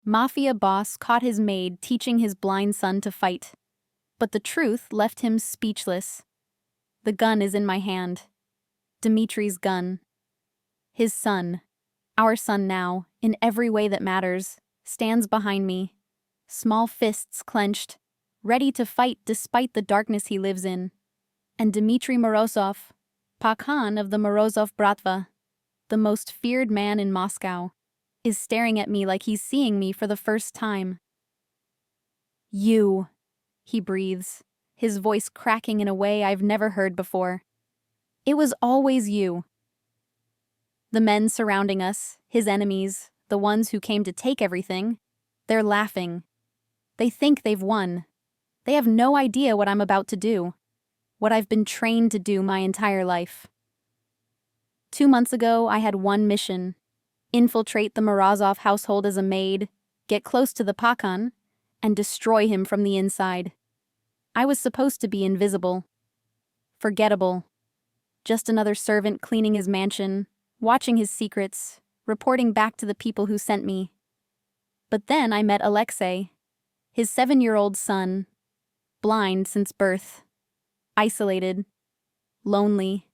Mafia boss caught his maid teaching his blind son to fight. But the truth left him speechless. The gun is in my hand. Dimitri's gun. His son, our son now, in every way that matters, stands behind me, small fists clenched, ready to fight despite the darkness he lives in. And Dmitri Morozov, Pakhan of the Morozov Bratva, the most feared man in Moscow, is staring at me like he's seeing me for the first time. You, he breathes, his voice cracking in a way I've never heard before. It was always you. The men surrounding us, his enemies, the ones who came to take everything, they're laughing. They think they've won. They have no idea what I'm about to do, what I've been trained to do my entire life. 2 months ago, I had one mission: infiltrate the Morozov household as a maid, get close to the Pakhan, and destroy him from the inside. I was supposed to be invisible, forgettable, just another servant cleaning his mansion, watching his secrets, reporting back to the people who sent me. But then I met Alexei, his 7-year-old son, blind since birth, isolated, lonely,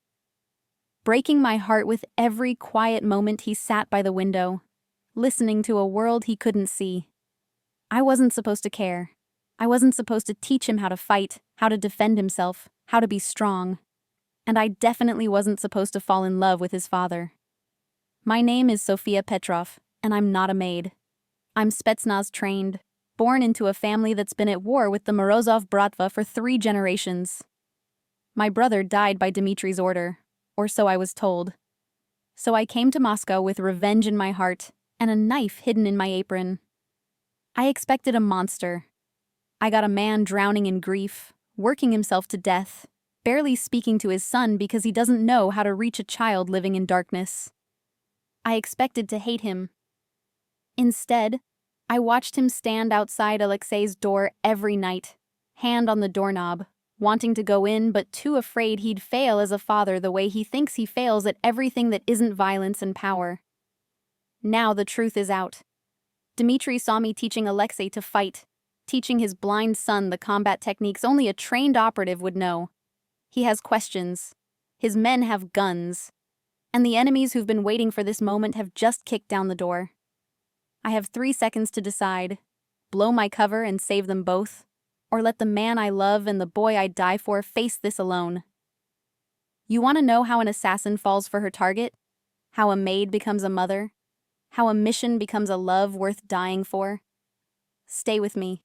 breaking my heart with every quiet moment he sat by the window, listening to a world he couldn't see. I wasn't supposed to care. I wasn't supposed to teach him how to fight, how to defend himself, how to be strong. And I definitely wasn't supposed to fall in love with his father. My name is Sofia Petrov, and I'm not a maid. I'm Spetsnaz trained, born into a family that's been at war with the Morozov Bratva for 3 generations. My brother died by Dimitri's order, or so I was told. So I came to Moscow with revenge in my heart and a knife hidden in my apron. I expected a monster. I got a man drowning in grief, working himself to death, barely speaking to his son because he doesn't know how to reach a child living in darkness. I expected to hate him. Instead, I watched him stand outside Alexei's door every night, hand on the doorknob, wanting to go in but too afraid he'd fail as a father the way he thinks he fails at everything that isn't violence and power. Now the truth is out. Dmitri saw me teaching Alexei to fight, teaching his blind son the combat techniques only a trained operative would know. He has questions. His men have guns. And the enemies who've been waiting for this moment have just kicked down the door. I have 3 seconds to decide: blow my cover and save them both, or let the man I love and the boy I'd die for face this alone. You want to know how an assassin falls for her target? How a maid becomes a mother? How a mission becomes a love worth dying for? Stay with me,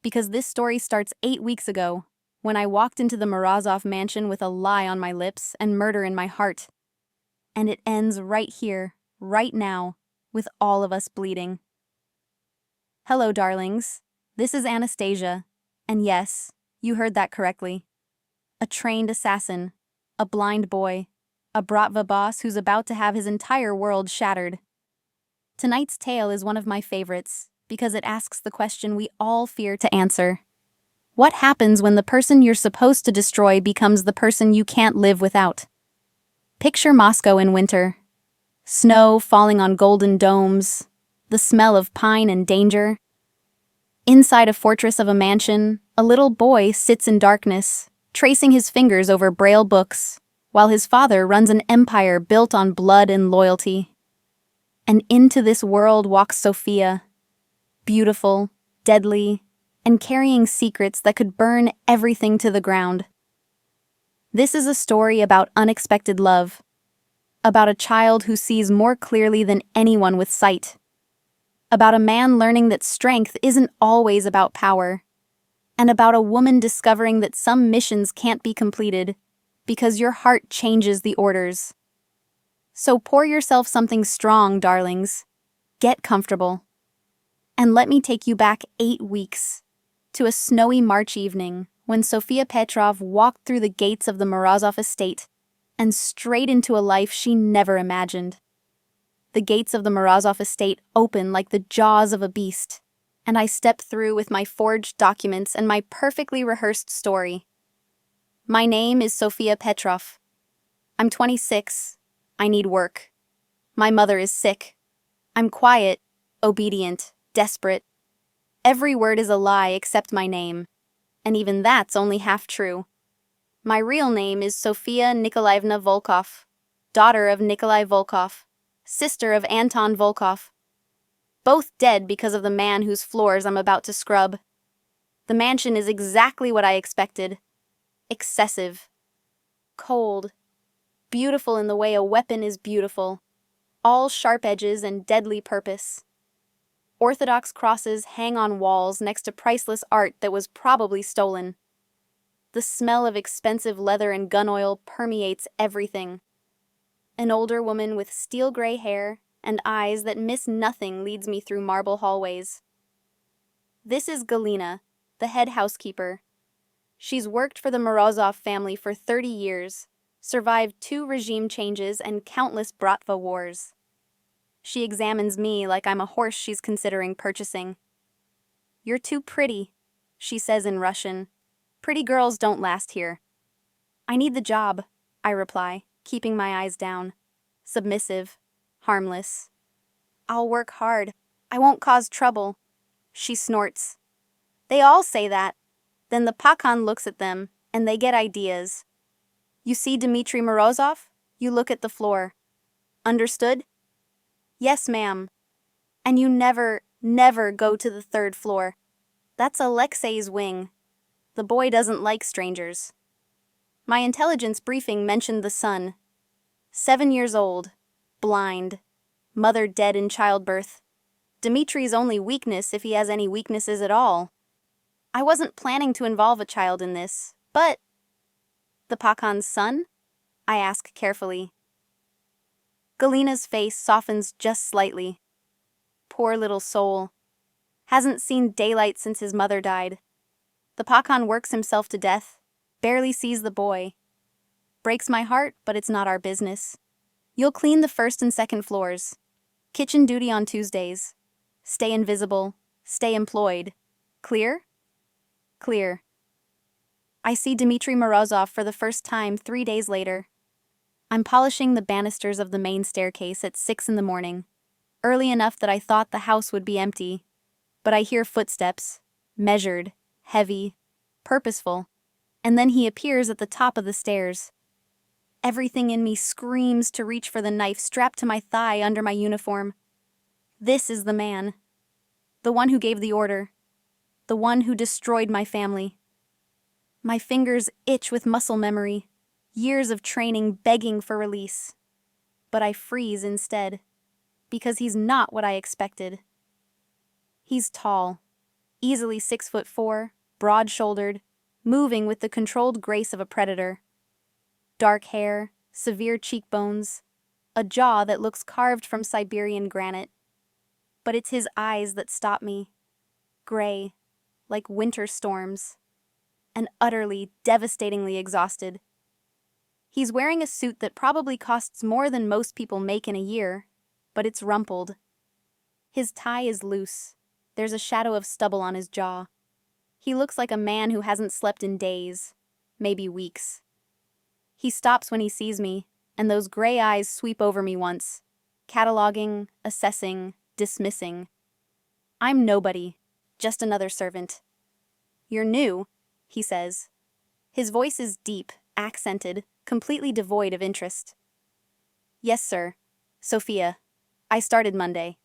because this story starts 8 weeks ago, when I walked into the Morozov mansion with a lie on my lips and murder in my heart. And it ends right here, right now, with all of us bleeding. Hello, darlings. This is Anastasia. And yes, you heard that correctly. A trained assassin, a blind boy, a Bratva boss who's about to have his entire world shattered. Tonight's tale is one of my favorites because it asks the question we all fear to answer. What happens when the person you're supposed to destroy becomes the person you can't live without? Picture Moscow in winter. Snow falling on golden domes, the smell of pine and danger. Inside a fortress of a mansion, a little boy sits in darkness, tracing his fingers over braille books, while his father runs an empire built on blood and loyalty. And into this world walks Sofia, beautiful, deadly, and carrying secrets that could burn everything to the ground. This is a story about unexpected love, about a child who sees more clearly than anyone with sight, about a man learning that strength isn't always about power, and about a woman discovering that some missions can't be completed because your heart changes the orders. So pour yourself something strong, darlings. Get comfortable. And let me take you back 8 weeks, to a snowy March evening when Sofia Petrov walked through the gates of the Morozov estate and straight into a life she never imagined. The gates of the Morozov estate open like the jaws of a beast, and I step through with my forged documents and my perfectly rehearsed story. My name is Sofia Petrov. I'm 26. I need work. My mother is sick. I'm quiet, obedient, desperate. Every word is a lie except my name. And even that's only half true. My real name is Sofia Nikolaevna Volkov, daughter of Nikolai Volkov, sister of Anton Volkov. Both dead because of the man whose floors I'm about to scrub. The mansion is exactly what I expected. Excessive. Cold. Beautiful in the way a weapon is beautiful. All sharp edges and deadly purpose. Orthodox crosses hang on walls next to priceless art that was probably stolen. The smell of expensive leather and gun oil permeates everything. An older woman with steel gray hair and eyes that miss nothing leads me through marble hallways. This is Galina, the head housekeeper. She's worked for the Morozov family for 30 years, survived 2 regime changes and countless Bratva wars. She examines me like I'm a horse she's considering purchasing. "You're too pretty," she says in Russian. "Pretty girls don't last here." "I need the job," I reply, keeping my eyes down. Submissive, harmless. "I'll work hard. I won't cause trouble." She snorts. "They all say that." Then the Pakan looks at them, and they get ideas. "You see Dmitry Morozov? You look at the floor. Understood?" "Yes, ma'am." "And you never go to the 3rd floor. That's Alexei's wing. The boy doesn't like strangers." My intelligence briefing mentioned the son. 7 years old, blind, mother dead in childbirth. Dmitry's only weakness, if he has any weaknesses at all. I wasn't planning to involve a child in this, but... "The Pakan's son?" I ask carefully. Galina's face softens just slightly. Poor little soul. Hasn't seen daylight since his mother died. The Pakan works himself to death, barely sees the boy. Breaks my heart, but it's not our business. You'll clean the 1st and 2nd floors. Kitchen duty on Tuesdays. Stay invisible. Stay employed. Clear? Clear. I see Dmitry Morozov for the first time 3 days later. I'm polishing the banisters of the main staircase at 6 in the morning, early enough that I thought the house would be empty. But I hear footsteps, measured, heavy, purposeful, and then he appears at the top of the stairs. Everything in me screams to reach for the knife strapped to my thigh under my uniform. This is the man. The one who gave the order. The one who destroyed my family. My fingers itch with muscle memory, years of training begging for release. But I freeze instead, because he's not what I expected. He's tall, easily 6'4", broad-shouldered, moving with the controlled grace of a predator. Dark hair, severe cheekbones, a jaw that looks carved from Siberian granite. But it's his eyes that stop me. Gray, like winter storms, and utterly, devastatingly exhausted. He's wearing a suit that probably costs more than most people make in a year, but it's rumpled. His tie is loose. There's a shadow of stubble on his jaw. He looks like a man who hasn't slept in days, maybe weeks. He stops when he sees me, and those gray eyes sweep over me once, cataloging, assessing, dismissing. I'm nobody, just another servant. "You're new," he says. His voice is deep, accented, completely devoid of interest. "Yes, sir. Sofia. I started Monday."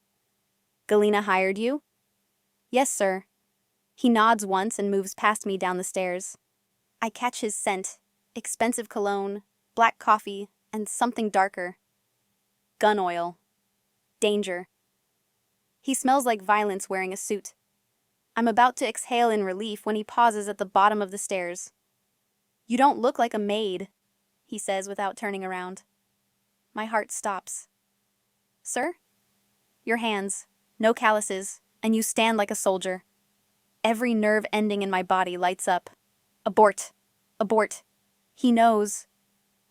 "Galina hired you?" "Yes, sir." He nods once and moves past me down the stairs. I catch his scent, expensive cologne, black coffee, and something darker. Gun oil. Danger. He smells like violence wearing a suit. I'm about to exhale in relief when he pauses at the bottom of the stairs. "You don't look like a maid," he says without turning around. My heart stops. "Sir?" "Your hands, no calluses, and you stand like a soldier." Every nerve ending in my body lights up. Abort. Abort. He knows.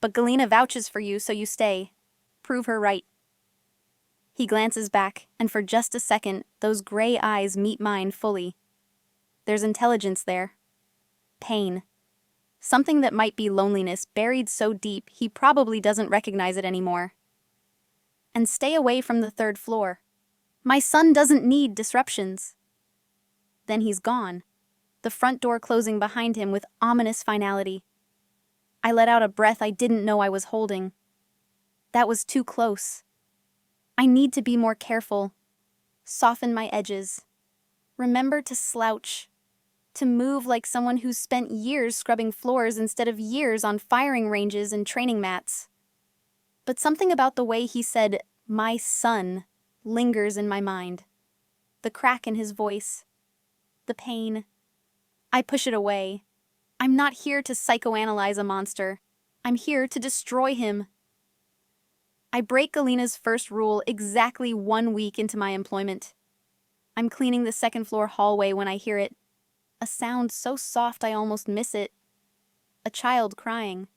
"But Galina vouches for you, so you stay. Prove her right." He glances back, and for just a second, those gray eyes meet mine fully. There's intelligence there. Pain. Something that might be loneliness buried so deep he probably doesn't recognize it anymore. "And stay away from the 3rd floor." My son doesn't need disruptions. Then he's gone, the front door closing behind him with ominous finality. I let out a breath I didn't know I was holding. That was too close. I need to be more careful, soften my edges, remember to slouch, to move like someone who's spent years scrubbing floors instead of years on firing ranges and training mats. But something about the way he said, "my son," lingers in my mind. The crack in his voice, the pain. I push it away. I'm not here to psychoanalyze a monster. I'm here to destroy him. I break Galena's first rule exactly 1 week into my employment. I'm cleaning the second floor hallway when I hear it. A sound so soft I almost miss it. A child crying.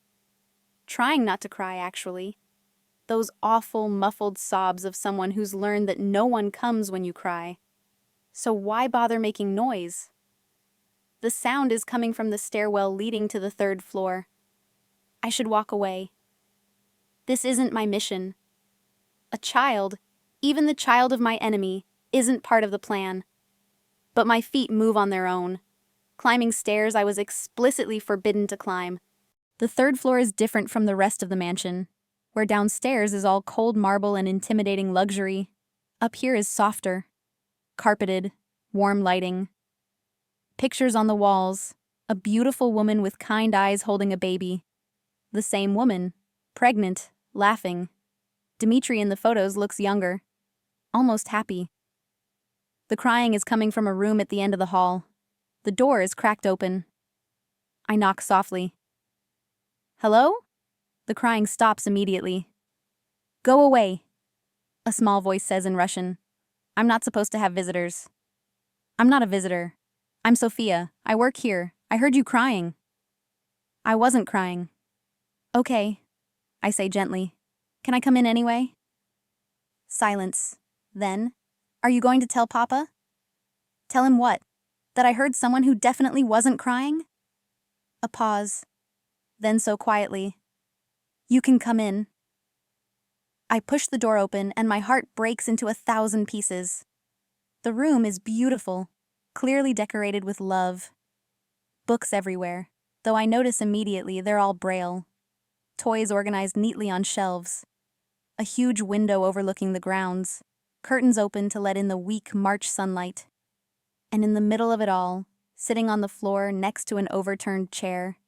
Trying not to cry, actually. Those awful, muffled sobs of someone who's learned that no one comes when you cry. So why bother making noise? The sound is coming from the stairwell leading to the 3rd floor. I should walk away. This isn't my mission. A child, even the child of my enemy, isn't part of the plan. But my feet move on their own, climbing stairs I was explicitly forbidden to climb. The 3rd floor is different from the rest of the mansion, where downstairs is all cold marble and intimidating luxury. Up here is softer, carpeted, warm lighting. Pictures on the walls, a beautiful woman with kind eyes holding a baby. The same woman, pregnant, laughing. Dimitri in the photos looks younger, almost happy. The crying is coming from a room at the end of the hall. The door is cracked open. I knock softly. "Hello?" The crying stops immediately. "Go away," a small voice says in Russian. "I'm not supposed to have visitors." "I'm not a visitor. I'm Sophia. I work here. I heard you crying." "I wasn't crying." "Okay," I say gently. "Can I come in anyway?" Silence. Then, "Are you going to tell Papa?" "Tell him what? That I heard someone who definitely wasn't crying?" A pause. Then so quietly, "You can come in." I push the door open and my heart breaks into 1,000 pieces. The room is beautiful, clearly decorated with love. Books everywhere, though I notice immediately they're all Braille. Toys organized neatly on shelves. A huge window overlooking the grounds, curtains open to let in the weak March sunlight. And in the middle of it all, sitting on the floor next to an overturned chair,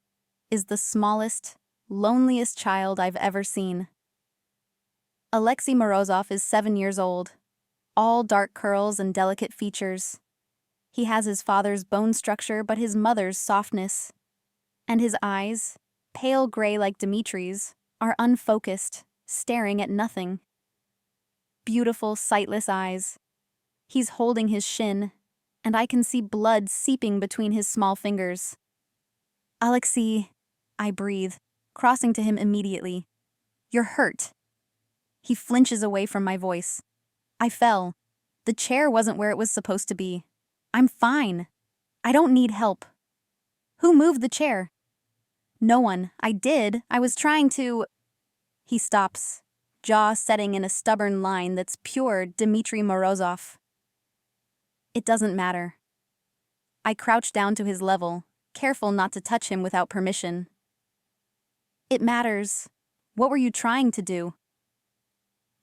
is the smallest, loneliest child I've ever seen. Alexei Morozov is 7 years old, all dark curls and delicate features. He has his father's bone structure but his mother's softness. And his eyes, pale gray like Dimitri's, are unfocused, staring at nothing. Beautiful, sightless eyes. He's holding his shin, and I can see blood seeping between his small fingers. "Alexei," I breathe, crossing to him immediately. "You're hurt." He flinches away from my voice. "I fell. The chair wasn't where it was supposed to be. I'm fine. I don't need help." "Who moved the chair?" "No one. I did. I was trying to—" He stops, jaw setting in a stubborn line that's pure Dmitri Morozov. It doesn't matter. I crouch down to his level, careful not to touch him without permission. "It matters. What were you trying to do?"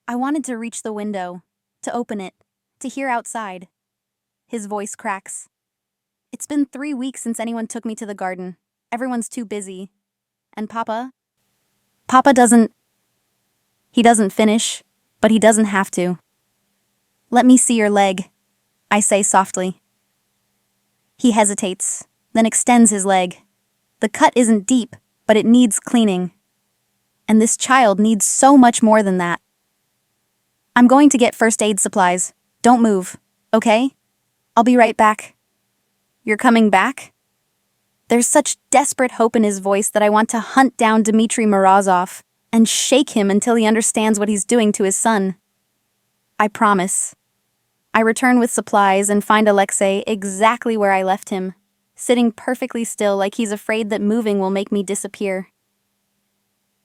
"I wanted to reach the window, to open it, to hear outside." His voice cracks. "It's been 3 weeks since anyone took me to the garden. Everyone's too busy. And Papa doesn't—" He doesn't finish, but he doesn't have to. "Let me see your leg," I say softly. He hesitates, then extends his leg. The cut isn't deep, but it needs cleaning. And this child needs so much more than that. "I'm going to get first aid supplies. Don't move, okay? I'll be right back." "You're coming back?" There's such desperate hope in his voice that I want to hunt down Dmitri Morozov and shake him until he understands what he's doing to his son. I promise. I return with supplies and find Alexei exactly where I left him, sitting perfectly still like he's afraid that moving will make me disappear.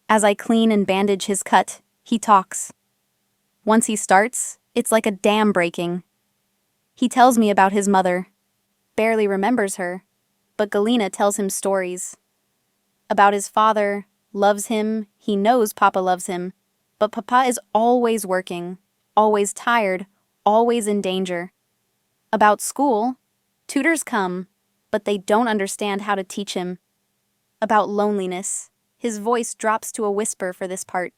As I clean and bandage his cut, he talks. Once he starts, It's like a dam breaking. He tells me about his mother. Barely remembers her, but Galina tells him stories. About his father, loves him, he knows Papa loves him, but Papa is always working, always tired, always in danger. About school, tutors come, but they don't understand how to teach him. About loneliness, his voice drops to a whisper for this part.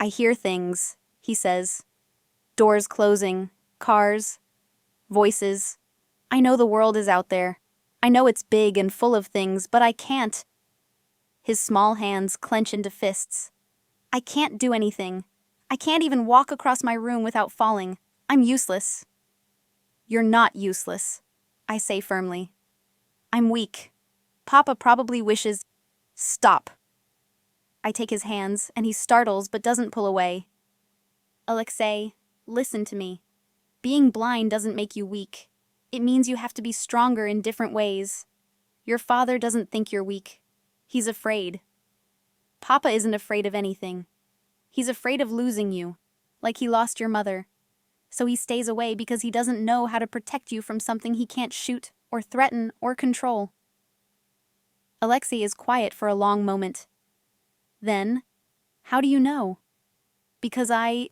I hear things, he says. Doors closing, cars, voices. I know the world is out there. I know it's big and full of things, but I can't. His small hands clench into fists. I can't do anything. I can't even walk across my room without falling. I'm useless. You're not useless, I say firmly. I'm weak. Papa probably wishes... Stop. I take his hands, and he startles but doesn't pull away. Alexei, listen to me. Being blind doesn't make you weak. It means you have to be stronger in different ways. Your father doesn't think you're weak. He's afraid. Papa isn't afraid of anything. He's afraid of losing you, like he lost your mother. So he stays away because he doesn't know how to protect you from something he can't shoot, or threaten, or control. Alexei is quiet for a long moment. Then, how do you know? Because I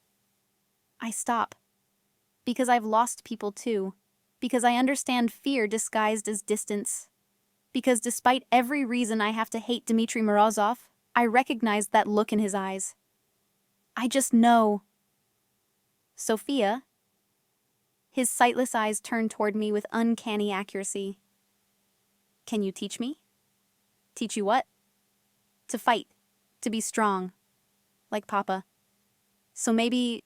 stop. Because I've lost people too. Because I understand fear disguised as distance. Because despite every reason I have to hate Dmitry Morozov, I recognize that look in his eyes. I just know. Sophia? His sightless eyes turn toward me with uncanny accuracy. Can you teach me? Teach you what? To fight. To be strong. Like Papa. So maybe...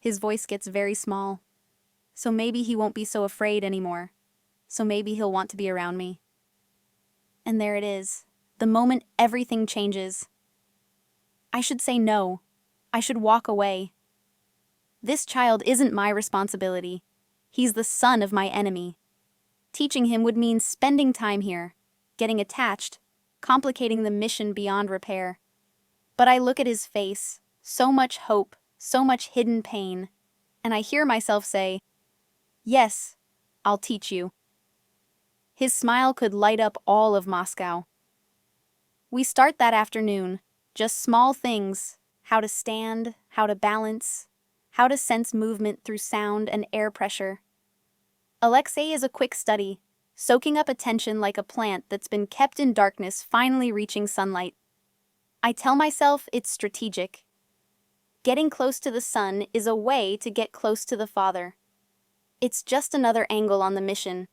His voice gets very small. So maybe he won't be so afraid anymore. So maybe he'll want to be around me. And there it is. The moment everything changes. I should say no. I should walk away. This child isn't my responsibility. He's the son of my enemy. Teaching him would mean spending time here, getting attached, complicating the mission beyond repair. But I look at his face, so much hope, so much hidden pain, and I hear myself say, yes, I'll teach you. His smile could light up all of Moscow. We start that afternoon, just small things, how to stand, how to balance, how to sense movement through sound and air pressure. Alexei is a quick study, soaking up attention like a plant that's been kept in darkness finally reaching sunlight. I tell myself it's strategic. Getting close to the sun is a way to get close to the father. It's just another angle on the mission.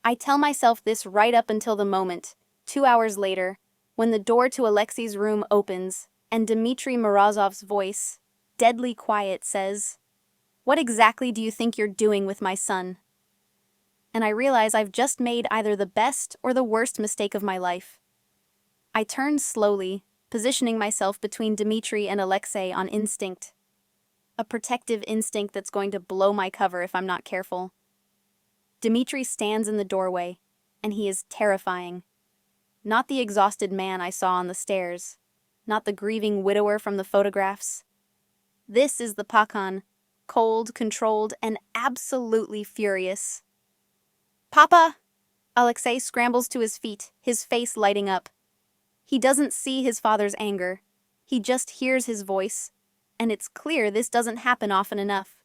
I tell myself this right up until the moment, 2 hours later, when the door to Alexei's room opens and Dmitry Morozov's voice, deadly quiet, says, "What exactly do you think you're doing with my son?" And I realize I've just made either the best or the worst mistake of my life. I turn slowly, positioning myself between Dmitry and Alexei on instinct. A protective instinct that's going to blow my cover if I'm not careful. Dmitry stands in the doorway, and he is terrifying. Not the exhausted man I saw on the stairs, not the grieving widower from the photographs. This is the Pakan, cold, controlled, and absolutely furious. "Papa!" Alexei scrambles to his feet, his face lighting up. He doesn't see his father's anger. He just hears his voice, and it's clear this doesn't happen often enough.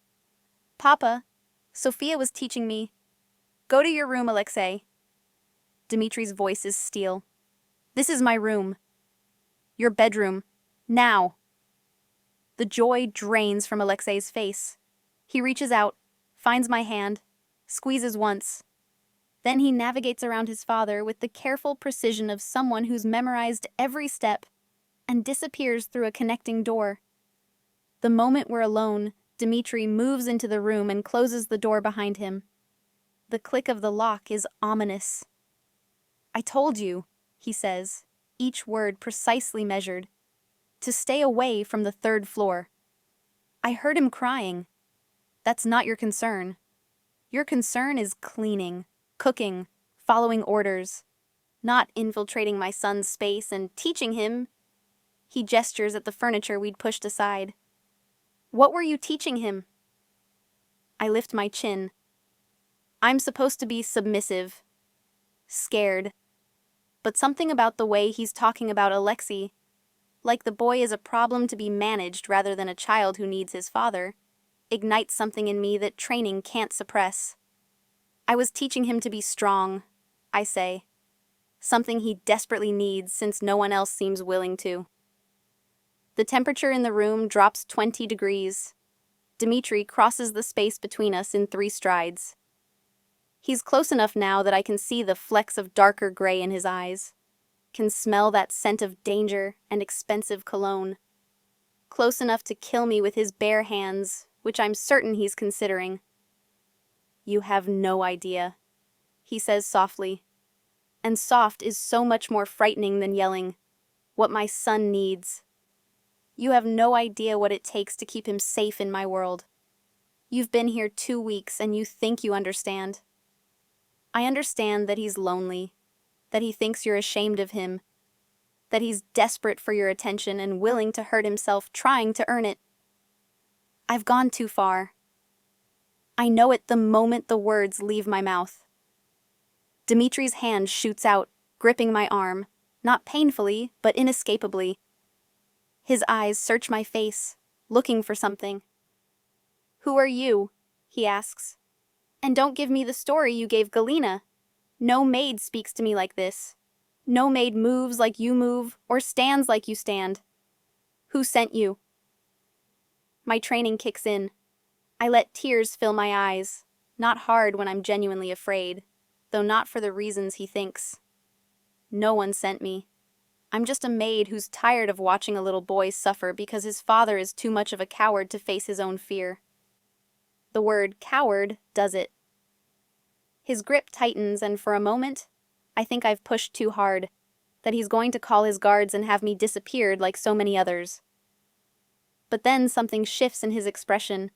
"Papa, Sophia was teaching me. Go to your room, Alexei." Dmitry's voice is steel. "This is my room. Your bedroom. Now." The joy drains from Alexei's face. He reaches out, finds my hand, squeezes once. Then he navigates around his father with the careful precision of someone who's memorized every step and disappears through a connecting door. The moment we're alone, Dmitry moves into the room and closes the door behind him. The click of the lock is ominous. "I told you," he says, each word precisely measured, "to stay away from the 3rd floor. I heard him crying. That's not your concern. Your concern is cleaning, cooking, following orders, not infiltrating my son's space and teaching him." He gestures at the furniture we'd pushed aside. What were you teaching him? I lift my chin. I'm supposed to be submissive, scared, but something about the way he's talking about Alexei, like the boy is a problem to be managed rather than a child who needs his father, ignites something in me that training can't suppress. I was teaching him to be strong, I say, something he desperately needs since no one else seems willing to. The temperature in the room drops 20 degrees. Dmitri crosses the space between us in 3 strides. He's close enough now that I can see the flecks of darker gray in his eyes, can smell that scent of danger and expensive cologne. Close enough to kill me with his bare hands, which I'm certain he's considering. You have no idea, he says softly. And soft is so much more frightening than yelling. What my son needs. You have no idea what it takes to keep him safe in my world. You've been here 2 weeks and you think you understand. I understand that he's lonely, that he thinks you're ashamed of him, that he's desperate for your attention and willing to hurt himself trying to earn it. I've gone too far. I know it the moment the words leave my mouth. Dimitri's hand shoots out, gripping my arm, not painfully, but inescapably. His eyes search my face, looking for something. Who are you? He asks. And don't give me the story you gave Galina. No maid speaks to me like this. No maid moves like you move, or stands like you stand. Who sent you? My training kicks in. I let tears fill my eyes, not hard when I'm genuinely afraid, though not for the reasons he thinks. No one sent me. I'm just a maid who's tired of watching a little boy suffer because his father is too much of a coward to face his own fear. The word coward does it. His grip tightens, and for a moment, I think I've pushed too hard, that he's going to call his guards and have me disappeared like so many others. But then something shifts in his expression.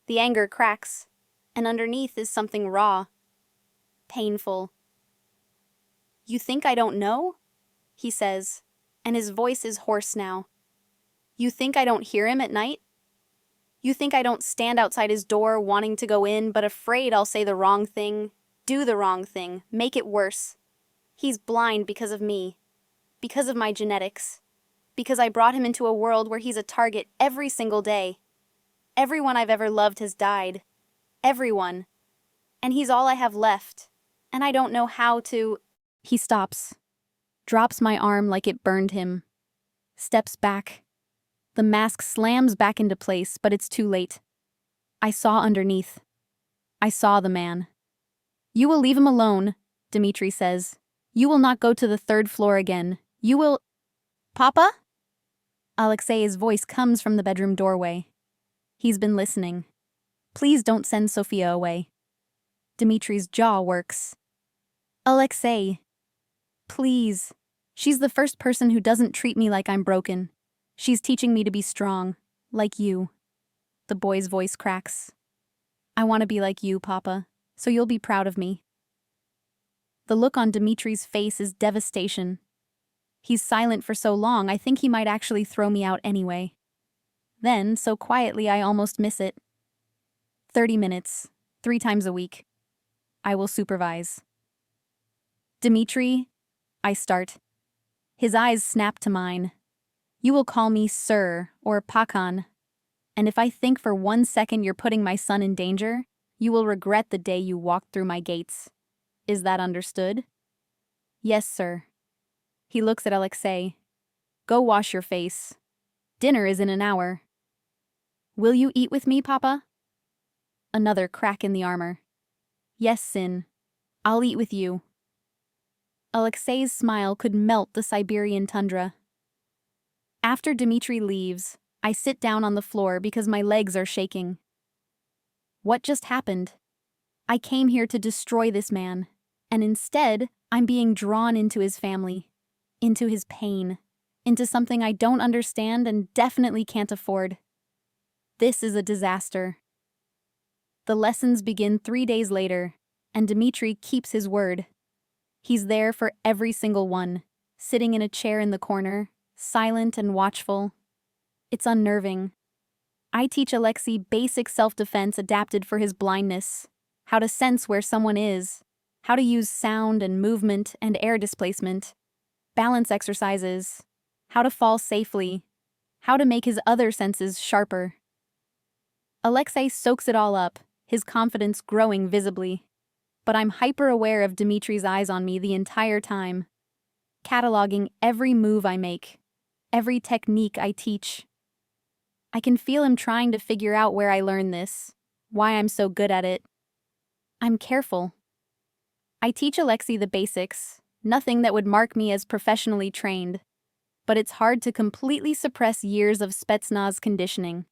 The anger cracks, and underneath is something raw, painful. You think I don't know? He says, and his voice is hoarse now. You think I don't hear him at night? You think I don't stand outside his door wanting to go in, but afraid I'll say the wrong thing, do the wrong thing, make it worse. He's blind because of me, because of my genetics, because I brought him into a world where he's a target every single day. Everyone I've ever loved has died. Everyone. And he's all I have left. And I don't know how to... He stops, drops my arm like it burned him, steps back. The mask slams back into place, but it's too late. I saw underneath. I saw the man. You will leave him alone, Dmitri says. You will not go to the 3rd floor again. You will... Papa? Alexei's voice comes from the bedroom doorway. He's been listening. Please don't send Sophia away. Dimitri's jaw works. Alexei. Please. She's the first person who doesn't treat me like I'm broken. She's teaching me to be strong, like you. The boy's voice cracks. I want to be like you, Papa, so you'll be proud of me. The look on Dimitri's face is devastation. He's silent for so long, I think he might actually throw me out anyway. Then, so quietly, I almost miss it. 30 minutes, 3 times a week. I will supervise. Dmitri, I start. His eyes snap to mine. You will call me Sir or Pakan, and if I think for 1 second you're putting my son in danger, you will regret the day you walked through my gates. Is that understood? Yes, sir. He looks at Alexei. Go wash your face. Dinner is in an hour. Will you eat with me, Papa? Another crack in the armor. Yes, Sin. I'll eat with you. Alexei's smile could melt the Siberian tundra. After Dmitri leaves, I sit down on the floor because my legs are shaking. What just happened? I came here to destroy this man, and instead, I'm being drawn into his family, into his pain, into something I don't understand and definitely can't afford. This is a disaster. The lessons begin 3 days later, and Dmitri keeps his word. He's there for every single one, sitting in a chair in the corner, silent and watchful. It's unnerving. I teach Alexei basic self-defense adapted for his blindness, how to sense where someone is, how to use sound and movement and air displacement, balance exercises, how to fall safely, how to make his other senses sharper. Alexei soaks it all up, his confidence growing visibly. But I'm hyper-aware of Dimitri's eyes on me the entire time, cataloging every move I make, every technique I teach. I can feel him trying to figure out where I learned this, why I'm so good at it. I'm careful. I teach Alexei the basics, nothing that would mark me as professionally trained, but it's hard to completely suppress years of Spetsnaz conditioning.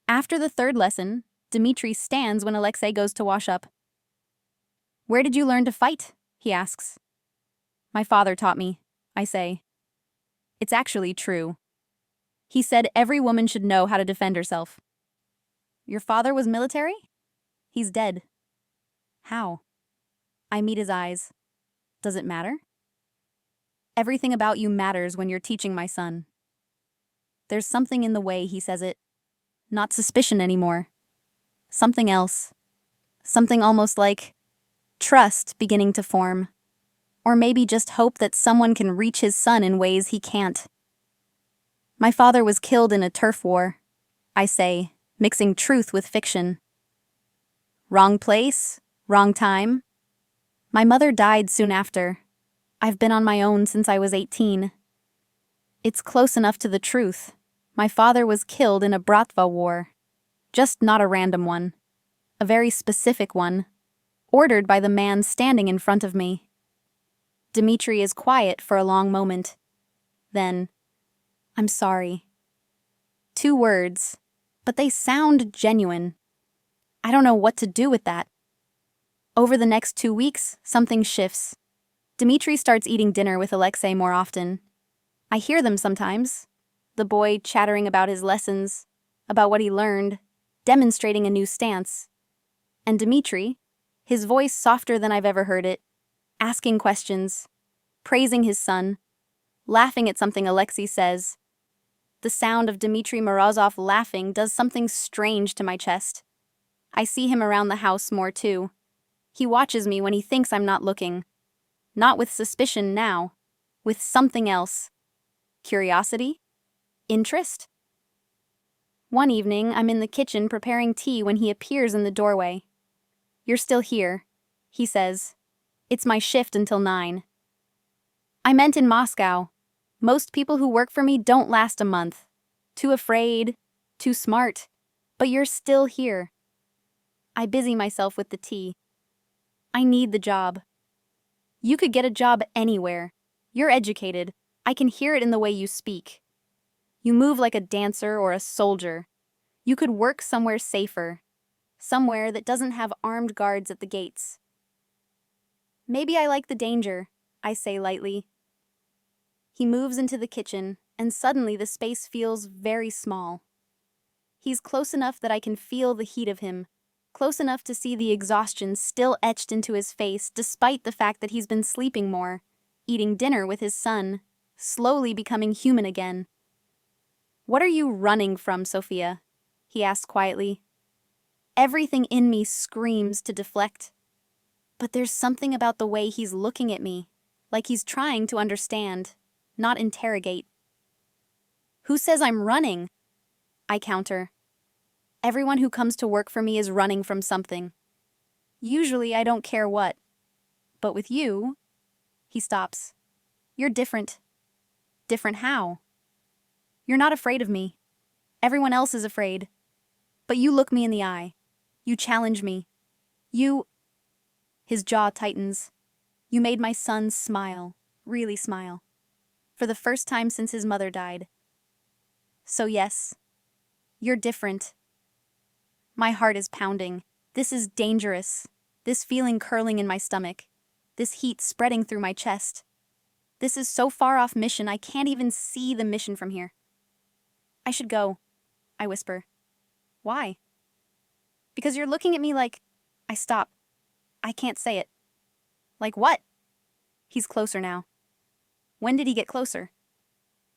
After the third lesson, Dimitri stands when Alexei goes to wash up. "Where did you learn to fight?" he asks. "My father taught me," I say. It's actually true. He said every woman should know how to defend herself. "Your father was military?" "He's dead." "How?" I meet his eyes. "Does it matter?" "Everything about you matters when you're teaching my son." There's something in the way he says it. Not suspicion anymore. Something else. Something almost like trust beginning to form. Or maybe just hope that someone can reach his son in ways he can't. "My father was killed in a turf war," I say, mixing truth with fiction. "Wrong place? Wrong time?" "My mother died soon after. I've been on my own since I was 18. It's close enough to the truth. My father was killed in a Bratva war. Just not a random one. A very specific one. Ordered by the man standing in front of me." Dimitri is quiet for a long moment. Then, "I'm sorry." 2 words, but they sound genuine. I don't know what to do with that. Over the next 2 weeks, something shifts. Dimitri starts eating dinner with Alexei more often. I hear them sometimes. The boy chattering about his lessons, about what he learned, demonstrating a new stance. And Dimitri, his voice softer than I've ever heard it, asking questions, praising his son, laughing at something Alexei says. The sound of Dmitri Morozov laughing does something strange to my chest. I see him around the house more too. He watches me when he thinks I'm not looking. Not with suspicion now, with something else. Curiosity? Interest? One evening, I'm in the kitchen preparing tea when he appears in the doorway. "You're still here," he says. "It's my shift until 9. "I meant in Moscow. Most people who work for me don't last a month. Too afraid, too smart. But you're still here." I busy myself with the tea. I need the job. "You could get a job anywhere. You're educated. I can hear it in the way you speak. You move like a dancer or a soldier. You could work somewhere safer. Somewhere that doesn't have armed guards at the gates." "Maybe I like the danger," I say lightly. He moves into the kitchen, and suddenly the space feels very small. He's close enough that I can feel the heat of him, close enough to see the exhaustion still etched into his face despite the fact that he's been sleeping more, eating dinner with his son, slowly becoming human again. "What are you running from, Sophia?" he asks quietly. Everything in me screams to deflect. But there's something about the way he's looking at me, like he's trying to understand, not interrogate. "Who says I'm running?" I counter. Everyone who comes to work for me is running from something. Usually I don't care what. But with you, he stops. "You're different." "Different how?" "You're not afraid of me. Everyone else is afraid. But you look me in the eye. You challenge me. You..." His jaw tightens. "You made my son smile, really smile. For the first time since his mother died. So yes, you're different." My heart is pounding. This is dangerous. This feeling curling in my stomach. This heat spreading through my chest. This is so far off mission I can't even see the mission from here. "I should go," I whisper. "Why?" "Because you're looking at me like..." I stop. I can't say it. "Like what?" He's closer now. When did he get closer?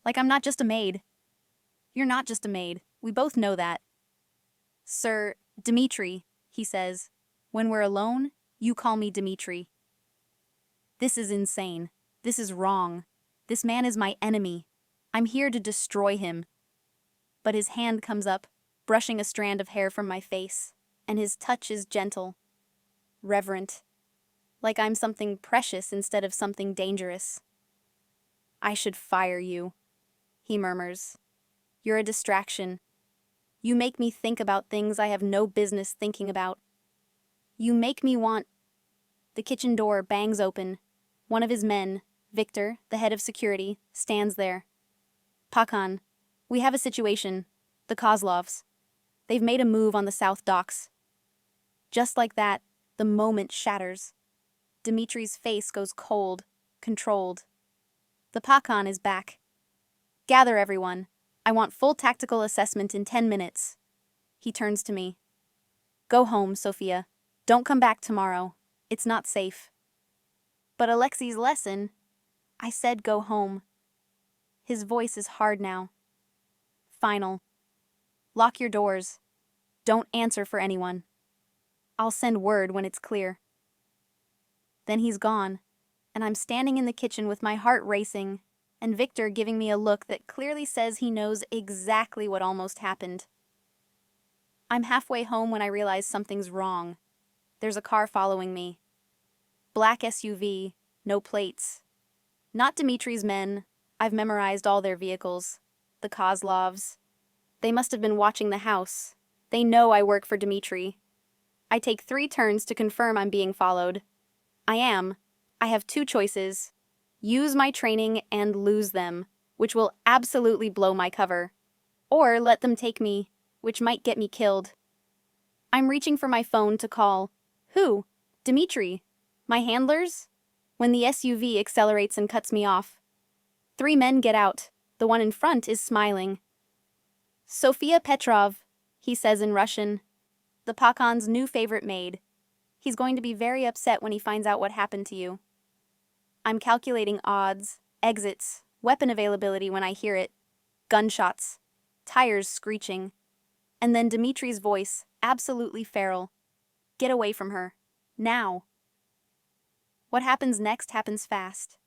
"Like I'm not just a maid." "You're not just a maid. We both know that. Sir, Dmitri, he says. When we're alone, you call me Dmitri. This is insane. This is wrong. This man is my enemy. I'm here to destroy him. But his hand comes up, brushing a strand of hair from my face, and his touch is gentle, reverent, like I'm something precious instead of something dangerous. I should fire you, he murmurs. You're a distraction. You make me think about things I have no business thinking about. You make me want... The kitchen door bangs open. One of his men, Victor, the head of security, stands there. Pakan, we have a situation. The Kozlovs. They've made a move on the South Docks. Just like that, the moment shatters. Dimitri's face goes cold, controlled. The Pakan is back. Gather everyone. I want full tactical assessment in 10 minutes. He turns to me. Go home, Sophia. Don't come back tomorrow. It's not safe. But Alexei's lesson... I said go home. His voice is hard now. Final. Lock your doors. Don't answer for anyone. I'll send word when it's clear. Then he's gone, and I'm standing in the kitchen with my heart racing, and Victor giving me a look that clearly says he knows exactly what almost happened. I'm halfway home when I realize something's wrong. There's a car following me. Black SUV, no plates. Not Dimitri's men. I've memorized all their vehicles. The Kozlovs. They must have been watching the house. They know I work for Dmitri. I take 3 turns to confirm I'm being followed. I am. I have 2 choices. Use my training and lose them, which will absolutely blow my cover. Or let them take me, which might get me killed. I'm reaching for my phone to call. Who? Dmitri. My handlers? When the SUV accelerates and cuts me off. 3 men get out. The one in front is smiling. Sophia Petrov, he says in Russian. The Pakan's new favorite maid. He's going to be very upset when he finds out what happened to you. I'm calculating odds, exits, weapon availability when I hear it. Gunshots. Tires screeching. And then Dimitri's voice, absolutely feral. Get away from her. Now. What happens next happens fast.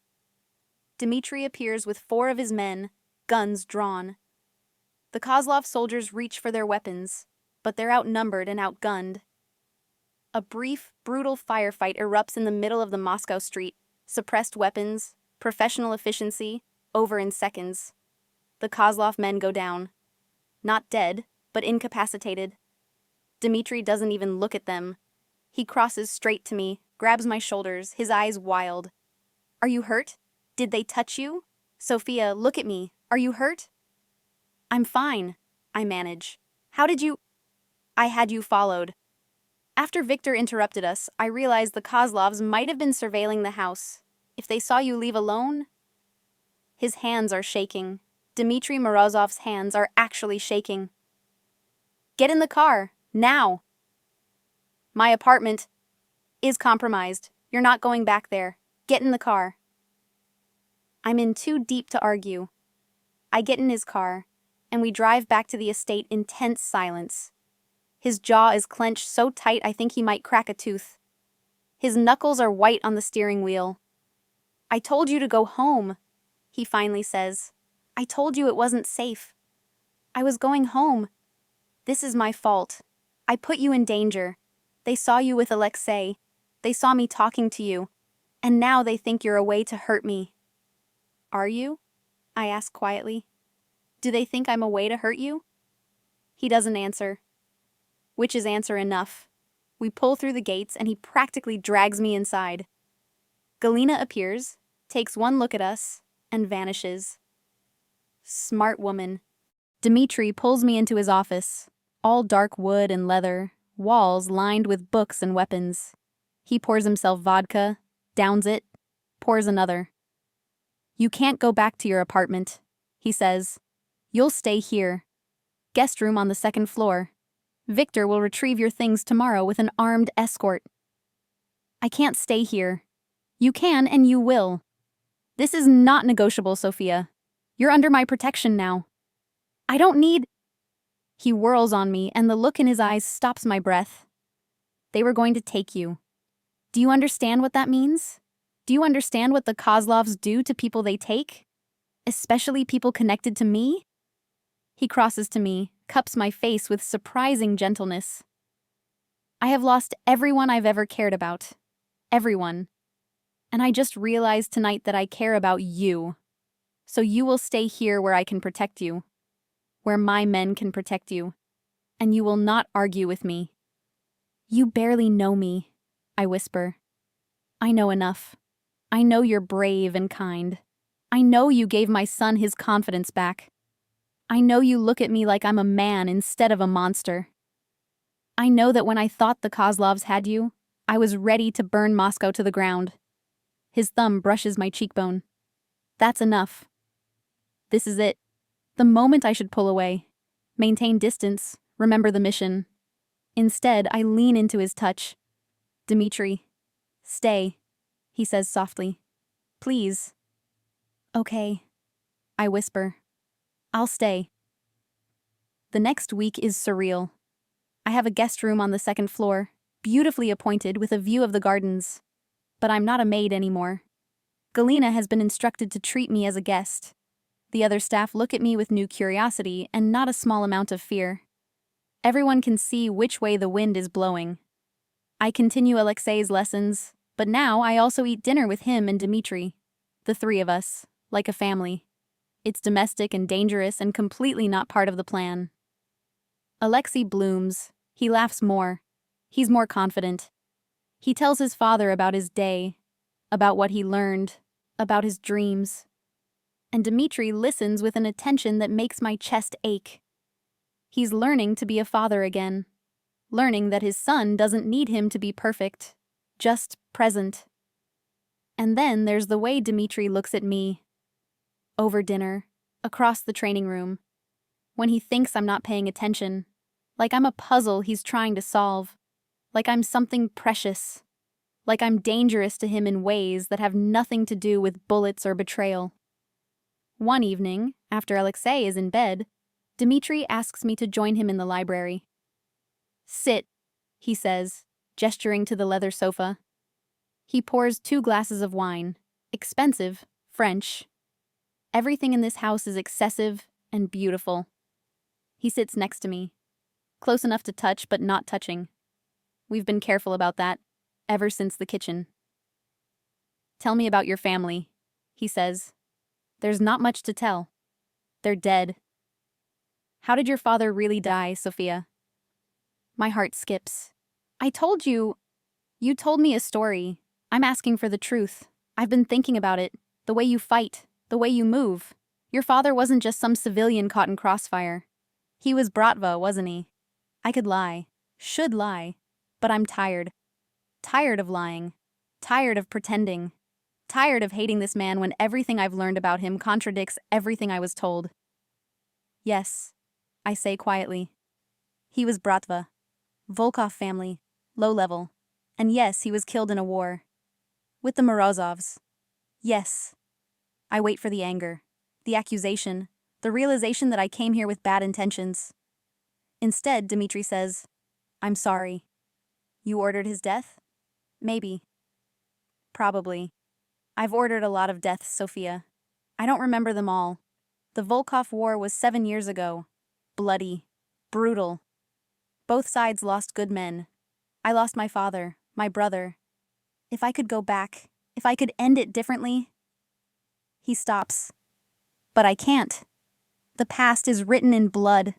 Dmitri appears with 4 of his men, guns drawn. The Kozlov soldiers reach for their weapons, but they're outnumbered and outgunned. A brief, brutal firefight erupts in the middle of the Moscow street. Suppressed weapons, professional efficiency, over in seconds. The Kozlov men go down. Not dead, but incapacitated. Dmitri doesn't even look at them. He crosses straight to me, grabs my shoulders, his eyes wild. Are you hurt? Did they touch you? Sophia, look at me. Are you hurt? I'm fine, I manage. How did you... I had you followed. After Victor interrupted us, I realized the Kozlovs might have been surveilling the house. If they saw you leave alone... His hands are shaking. Dmitri Morozov's hands are actually shaking. Get in the car, now! My apartment is compromised. You're not going back there. Get in the car. I'm in too deep to argue. I get in his car, and we drive back to the estate in tense silence. His jaw is clenched so tight I think he might crack a tooth. His knuckles are white on the steering wheel. I told you to go home, he finally says. I told you it wasn't safe. I was going home. This is my fault. I put you in danger. They saw you with Alexei. They saw me talking to you. And now they think you're a way to hurt me. Are you? I ask quietly. Do they think I'm a way to hurt you? He doesn't answer. Which is answer enough. We pull through the gates and he practically drags me inside. Galina appears, takes one look at us, and vanishes. Smart woman. Dmitri pulls me into his office. All dark wood and leather, walls lined with books and weapons. He pours himself vodka, downs it, pours another. You can't go back to your apartment, he says. You'll stay here. Guest room on the 2nd floor. Victor will retrieve your things tomorrow with an armed escort. I can't stay here. You can and you will. This is not negotiable, Sophia. You're under my protection now. I don't need... He whirls on me, and the look in his eyes stops my breath. They were going to take you. Do you understand what that means? Do you understand what the Kozlovs do to people they take? Especially people connected to me? He crosses to me, cups my face with surprising gentleness. I have lost everyone I've ever cared about. Everyone. And I just realized tonight that I care about you. So you will stay here where I can protect you. Where my men can protect you. And you will not argue with me. You barely know me, I whisper. I know enough. I know you're brave and kind. I know you gave my son his confidence back. I know you look at me like I'm a man instead of a monster. I know that when I thought the Kozlovs had you, I was ready to burn Moscow to the ground. His thumb brushes my cheekbone. That's enough. This is it. The moment I should pull away. Maintain distance, remember the mission. Instead, I lean into his touch. Dmitri, stay, he says softly. Please. Okay, I whisper. I'll stay. The next week is surreal. I have a guest room on the second floor, beautifully appointed with a view of the gardens. But I'm not a maid anymore. Galina has been instructed to treat me as a guest. The other staff look at me with new curiosity and not a small amount of fear. Everyone can see which way the wind is blowing. I continue Alexei's lessons, but now I also eat dinner with him and Dmitri. The three of us, like a family. It's domestic and dangerous and completely not part of the plan. Alexei blooms. He laughs more. He's more confident. He tells his father about his day, about what he learned, about his dreams. And Dmitri listens with an attention that makes my chest ache. He's learning to be a father again, learning that his son doesn't need him to be perfect, just present. And then there's the way Dmitri looks at me. Over dinner, across the training room, when he thinks I'm not paying attention, like I'm a puzzle he's trying to solve, like I'm something precious, like I'm dangerous to him in ways that have nothing to do with bullets or betrayal. One evening, after Alexei is in bed, Dmitri asks me to join him in the library. Sit, he says, gesturing to the leather sofa. He pours 2 glasses of wine, expensive, French. Everything in this house is excessive and beautiful. He sits next to me, close enough to touch but not touching. We've been careful about that, ever since the kitchen. Tell me about your family, he says. There's not much to tell. They're dead. How did your father really die, Sophia? My heart skips. I told you. You told me a story. I'm asking for the truth. I've been thinking about it. The way you fight. The way you move. Your father wasn't just some civilian caught in crossfire. He was Bratva, wasn't he? I could lie. Should lie. But I'm tired. Tired of lying. Tired of pretending. Tired of hating this man when everything I've learned about him contradicts everything I was told. Yes, I say quietly. He was Bratva. Volkov family. Low level. And yes, he was killed in a war. With the Morozovs. Yes. I wait for the anger. The accusation. The realization that I came here with bad intentions. Instead, Dmitri says, I'm sorry. You ordered his death? Maybe. Probably. I've ordered a lot of deaths, Sophia. I don't remember them all. The Volkov War was 7 years ago. Bloody. Brutal. Both sides lost good men. I lost my father, my brother. If I could go back, if I could end it differently. He stops. But I can't. The past is written in blood,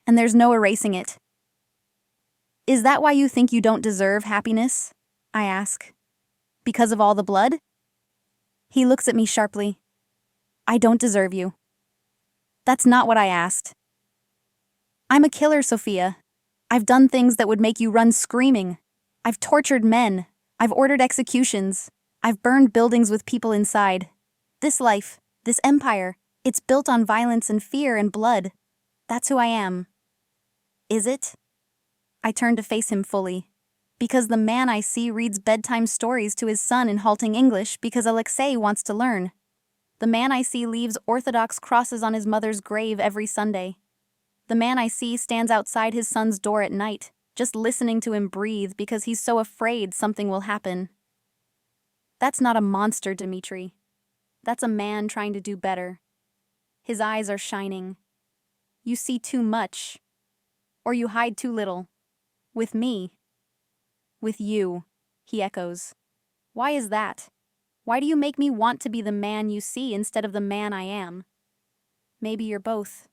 and there's no erasing it. Is that why you think you don't deserve happiness? I ask. Because of all the blood? He looks at me sharply. I don't deserve you. That's not what I asked. I'm a killer, Sophia. I've done things that would make you run screaming. I've tortured men. I've ordered executions. I've burned buildings with people inside. This life, this empire, it's built on violence and fear and blood. That's who I am. Is it? I turn to face him fully. Because the man I see reads bedtime stories to his son in halting English because Alexei wants to learn. The man I see leaves Orthodox crosses on his mother's grave every Sunday. The man I see stands outside his son's door at night, just listening to him breathe because he's so afraid something will happen. That's not a monster, Dimitri. That's a man trying to do better. His eyes are shining. You see too much. Or you hide too little. With me. With you, he echoes. Why is that? Why do you make me want to be the man you see instead of the man I am? Maybe you're both.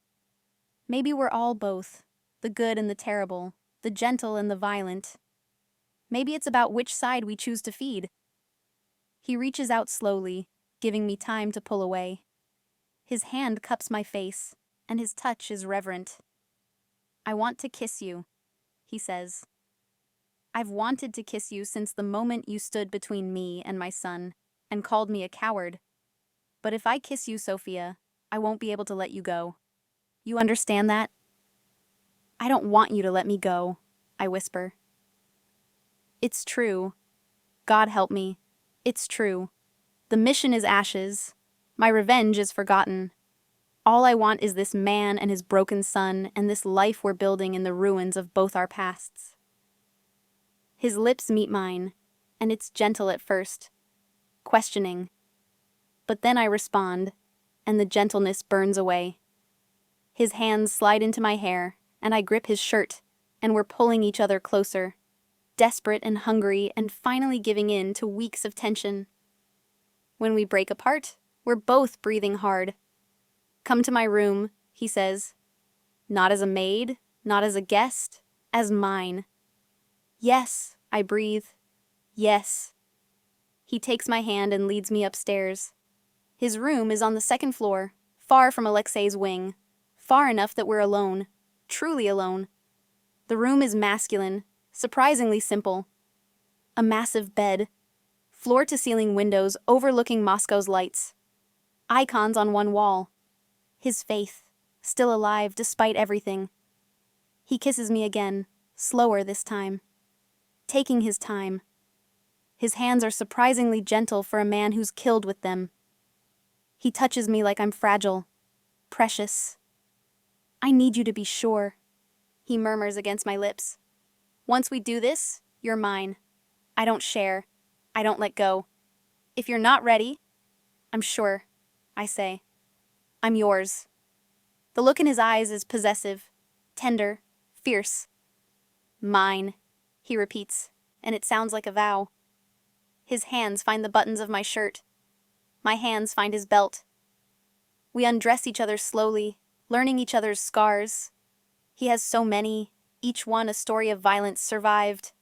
Maybe we're all both. The good and the terrible. The gentle and the violent. Maybe it's about which side we choose to feed. He reaches out slowly, giving me time to pull away. His hand cups my face, and his touch is reverent. I want to kiss you, he says. I've wanted to kiss you since the moment you stood between me and my son, and called me a coward. But if I kiss you, Sophia, I won't be able to let you go. You understand that? I don't want you to let me go, I whisper. It's true. God help me. It's true. The mission is ashes. My revenge is forgotten. All I want is this man and his broken son and this life we're building in the ruins of both our pasts. His lips meet mine, and it's gentle at first, questioning. But then I respond, and the gentleness burns away. His hands slide into my hair, and I grip his shirt, and we're pulling each other closer, desperate and hungry and finally giving in to weeks of tension. When we break apart, we're both breathing hard. Come to my room, he says. Not as a maid, not as a guest, as mine. Yes, I breathe. Yes. He takes my hand and leads me upstairs. His room is on the second floor, far from Alexei's wing, far enough that we're alone, truly alone. The room is masculine, surprisingly simple. A massive bed, floor-to-ceiling windows overlooking Moscow's lights. Icons on one wall. His faith, still alive despite everything. He kisses me again, slower this time. Taking his time. His hands are surprisingly gentle for a man who's killed with them. He touches me like I'm fragile, precious. I need you to be sure, he murmurs against my lips. Once we do this, you're mine. I don't share. I don't let go. If you're not ready, I'm sure, I say. I'm yours. The look in his eyes is possessive, tender, fierce. Mine, he repeats, and it sounds like a vow. His hands find the buttons of my shirt. My hands find his belt. We undress each other slowly, learning each other's scars. He has so many, each one a story of violence survived.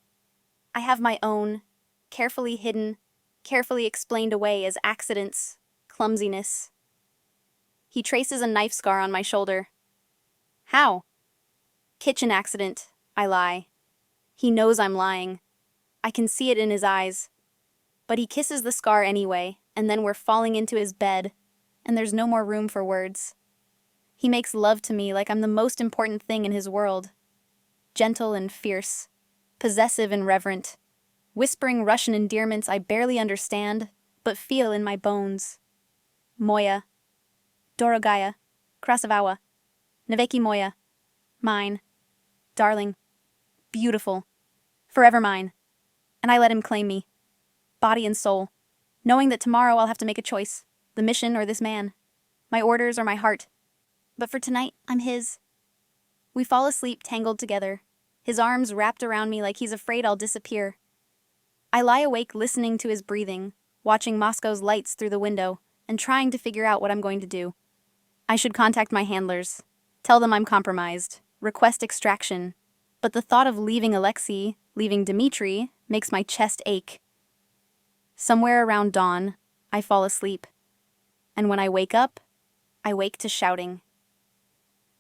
I have my own, carefully hidden, carefully explained away as accidents, clumsiness. He traces a knife scar on my shoulder. How? Kitchen accident, I lie. He knows I'm lying. I can see it in his eyes. But he kisses the scar anyway, and then we're falling into his bed, and there's no more room for words. He makes love to me like I'm the most important thing in his world. Gentle and fierce, possessive and reverent, whispering Russian endearments I barely understand, but feel in my bones. Moya, Dorogaya, Krasavawa, Naveki Moya, mine, darling, beautiful, forever mine. And I let him claim me, body and soul, knowing that tomorrow I'll have to make a choice, the mission or this man, my orders or my heart. But for tonight, I'm his. We fall asleep tangled together, his arms wrapped around me like he's afraid I'll disappear. I lie awake listening to his breathing, watching Moscow's lights through the window, and trying to figure out what I'm going to do. I should contact my handlers, tell them I'm compromised, request extraction, but the thought of leaving Alexei, leaving Dimitri, makes my chest ache. Somewhere around dawn, I fall asleep, and when I wake up, I wake to shouting.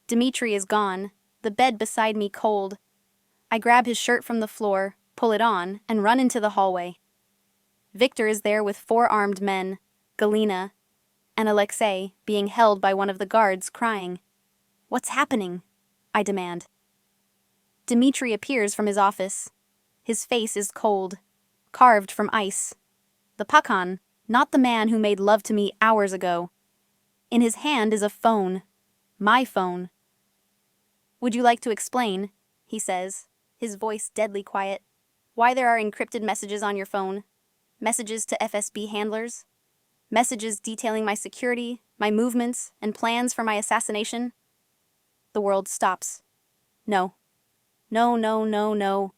Dimitri is gone, the bed beside me cold. I grab his shirt from the floor, pull it on, and run into the hallway. Victor is there with 4 armed men, Galina, and Alexei being held by one of the guards, crying. What's happening? I demand. Dimitri appears from his office. His face is cold, carved from ice. The Pakhan, not the man who made love to me hours ago. In his hand is a phone. My phone. Would you like to explain, he says, his voice deadly quiet, why there are encrypted messages on your phone? Messages to FSB handlers? Messages detailing my security, my movements, and plans for my assassination? The world stops. No. No, no, no, no.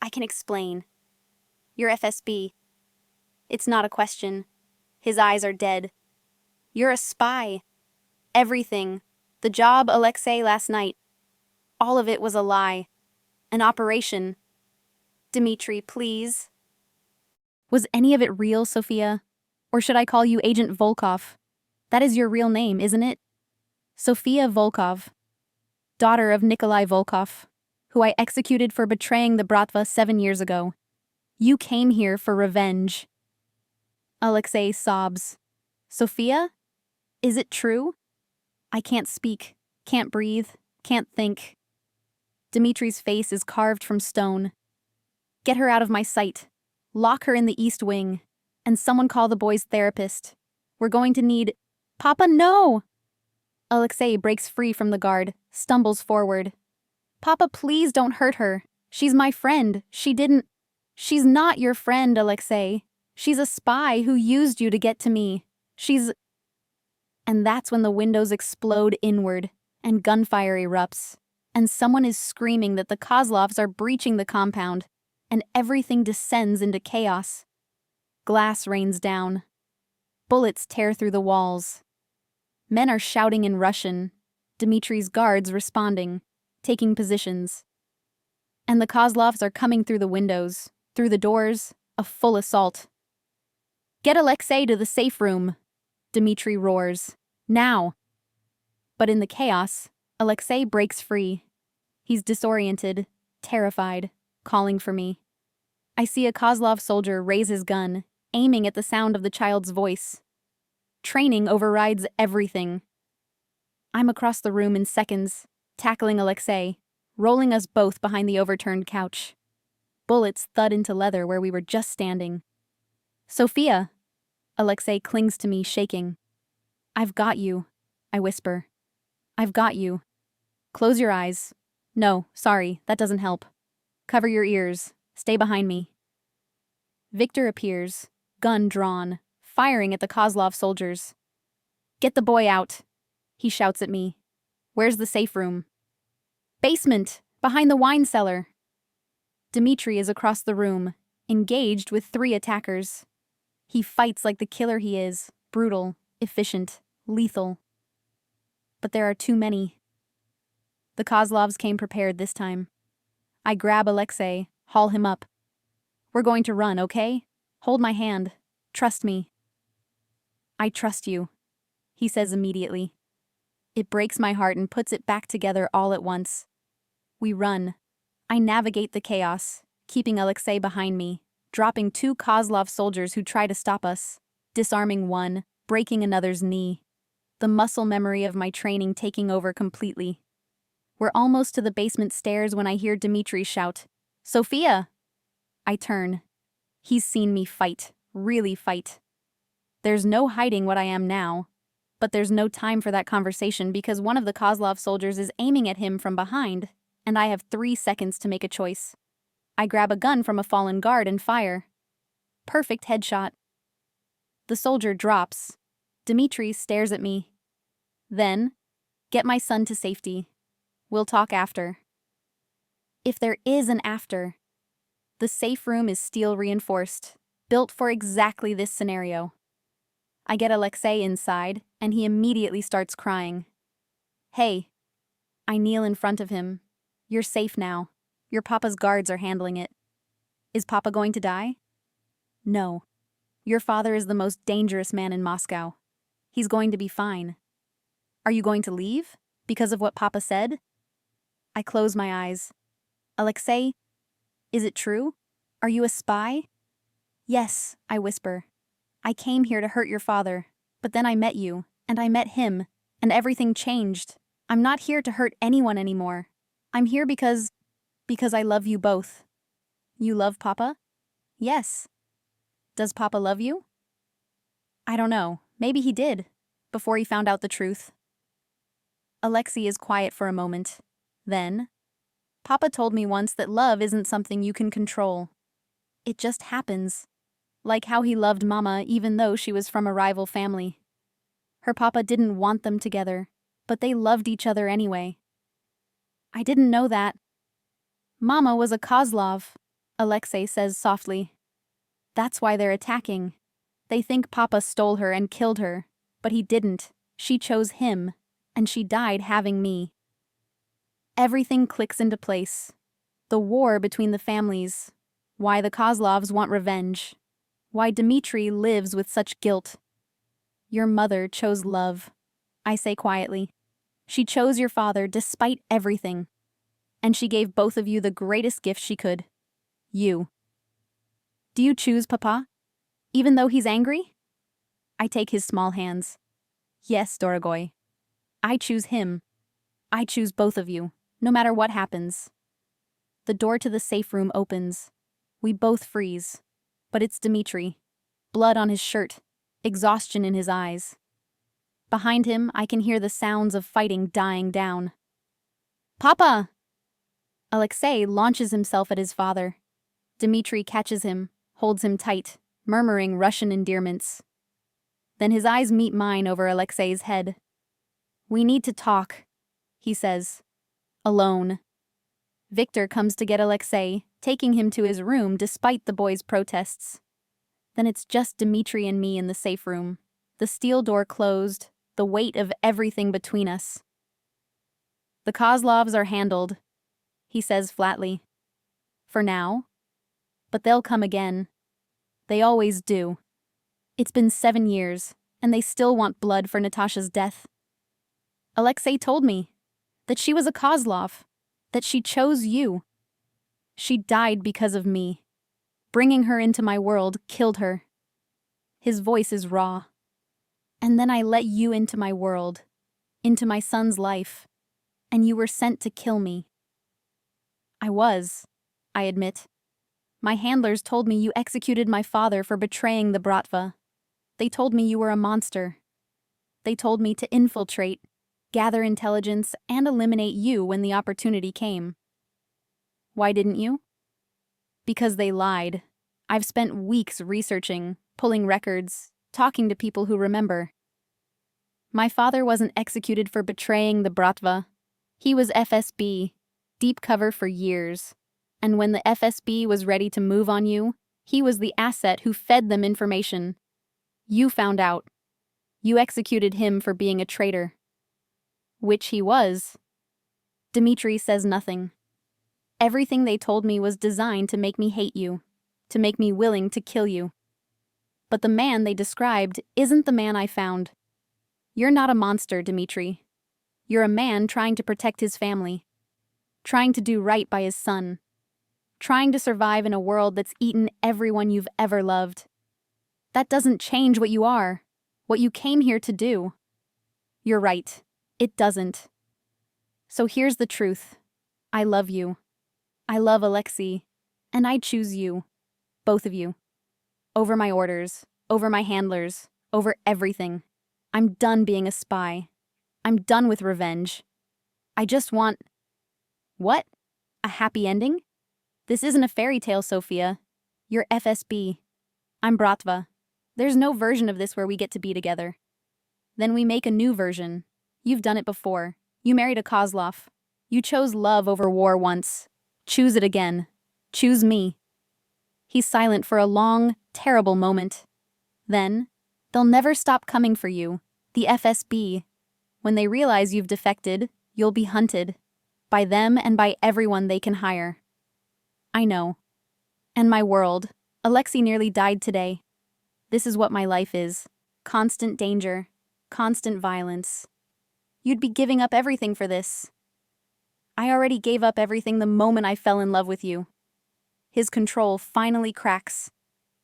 I can explain. You're FSB. It's not a question. His eyes are dead. You're a spy. Everything. The job Alexei last night. All of it was a lie. An operation. Dmitri, please. Was any of it real, Sophia? Or should I call you Agent Volkov? That is your real name, isn't it? Sophia Volkov, daughter of Nikolai Volkov, who I executed for betraying the Bratva 7 years ago. You came here for revenge. Alexei sobs. Sophia? Is it true? I can't speak, can't breathe, can't think. Dmitri's face is carved from stone. Get her out of my sight. Lock her in the East Wing. And someone call the boy's therapist. We're going to need— Papa, no! Alexei breaks free from the guard, stumbles forward. Papa, please don't hurt her. She's my friend. She's not your friend, Alexei. She's a spy who used you to get to me. And that's when the windows explode inward, and gunfire erupts, and someone is screaming that the Kozlovs are breaching the compound, and everything descends into chaos. Glass rains down. Bullets tear through the walls. Men are shouting in Russian, Dmitri's guards responding, taking positions. And the Kozlovs are coming through the windows, through the doors, a full assault. Get Alexei to the safe room, Dmitri roars. Now! But in the chaos, Alexei breaks free. He's disoriented, terrified, calling for me. I see a Kozlov soldier raise his gun, aiming at the sound of the child's voice. Training overrides everything. I'm across the room in seconds, tackling Alexei, rolling us both behind the overturned couch. Bullets thud into leather where we were just standing. Sophia! Alexei clings to me, shaking. I've got you, I whisper. I've got you. Close your eyes. No, sorry, that doesn't help. Cover your ears. Stay behind me. Victor appears, gun drawn, firing at the Kozlov soldiers. Get the boy out, he shouts at me. Where's the safe room? Basement, behind the wine cellar. Dmitri is across the room, engaged with 3 attackers. He fights like the killer he is, brutal, efficient, lethal. But there are too many. The Kozlovs came prepared this time. I grab Alexei, haul him up. We're going to run, okay? Hold my hand. Trust me. I trust you, he says immediately. It breaks my heart and puts it back together all at once. We run. I navigate the chaos, keeping Alexei behind me, dropping 2 Kozlov soldiers who try to stop us, disarming one, breaking another's knee. The muscle memory of my training taking over completely. We're almost to the basement stairs when I hear Dmitri shout, Sophia! I turn. He's seen me fight, really fight. There's no hiding what I am now, but there's no time for that conversation because one of the Kozlov soldiers is aiming at him from behind, and I have 3 seconds to make a choice. I grab a gun from a fallen guard and fire. Perfect headshot. The soldier drops. Dmitri stares at me. Then, get my son to safety. We'll talk after. If there is an after. The safe room is steel reinforced, built for exactly this scenario. I get Alexei inside, and he immediately starts crying. Hey. I kneel in front of him. You're safe now. Your papa's guards are handling it. Is Papa going to die? No. Your father is the most dangerous man in Moscow. He's going to be fine. Are you going to leave? Because of what Papa said? I close my eyes. Alexei, is it true? Are you a spy? Yes, I whisper. I came here to hurt your father, but then I met you, and I met him, and everything changed. I'm not here to hurt anyone anymore. I'm here because I love you both. You love Papa? Yes. Does Papa love you? I don't know. Maybe he did, before he found out the truth. Alexei is quiet for a moment. Then, Papa told me once that love isn't something you can control. It just happens. Like how he loved Mama even though she was from a rival family. Her papa didn't want them together, but they loved each other anyway. I didn't know that. Mama was a Kozlov, Alexei says softly. That's why they're attacking. They think Papa stole her and killed her, but he didn't. She chose him, and she died having me. Everything clicks into place. The war between the families. Why the Kozlovs want revenge. Why Dmitri lives with such guilt. Your mother chose love, I say quietly. She chose your father despite everything. And she gave both of you the greatest gift she could. You. Do you choose Papa? Even though he's angry? I take his small hands. Yes, Dorogoy. I choose him. I choose both of you, no matter what happens. The door to the safe room opens. We both freeze. But it's Dmitri. Blood on his shirt. Exhaustion in his eyes. Behind him, I can hear the sounds of fighting dying down. Papa! Alexei launches himself at his father. Dmitri catches him, holds him tight, murmuring Russian endearments. Then his eyes meet mine over Alexei's head. We need to talk, he says. Alone. Victor comes to get Alexei, taking him to his room despite the boy's protests. Then it's just Dmitri and me in the safe room. The steel door closed, the weight of everything between us. The Kozlovs are handled, he says flatly. For now. But they'll come again. They always do. It's been 7 years, and they still want blood for Natasha's death. Alexei told me that she was a Kozlov, that she chose you. She died because of me. Bringing her into my world killed her. His voice is raw. And then I let you into my world, into my son's life, and you were sent to kill me. I was, I admit. My handlers told me you executed my father for betraying the Bratva. They told me you were a monster. They told me to infiltrate, gather intelligence, and eliminate you when the opportunity came. Why didn't you? Because they lied. I've spent weeks researching, pulling records, talking to people who remember. My father wasn't executed for betraying the Bratva. He was FSB, deep cover for years. And when the FSB was ready to move on you, he was the asset who fed them information. You found out. You executed him for being a traitor. Which he was. Dmitri says nothing. Everything they told me was designed to make me hate you, to make me willing to kill you. But the man they described isn't the man I found. You're not a monster, Dmitri. You're a man trying to protect his family, trying to do right by his son, trying to survive in a world that's eaten everyone you've ever loved. That doesn't change what you are, what you came here to do. You're right, it doesn't. So here's the truth. I love you. I love Alexei, and I choose you, both of you. Over my orders, over my handlers, over everything. I'm done being a spy. I'm done with revenge. I just want... What? A happy ending? This isn't a fairy tale, Sophia. You're FSB. I'm Bratva. There's no version of this where we get to be together. Then we make a new version. You've done it before. You married a Kozlov. You chose love over war once. Choose it again. Choose me. He's silent for a long, terrible moment. Then, they'll never stop coming for you, the FSB. When they realize you've defected, you'll be hunted. By them and by everyone they can hire. I know. And my world. Alexei nearly died today. This is what my life is. Constant danger. Constant violence. You'd be giving up everything for this. I already gave up everything the moment I fell in love with you. His control finally cracks.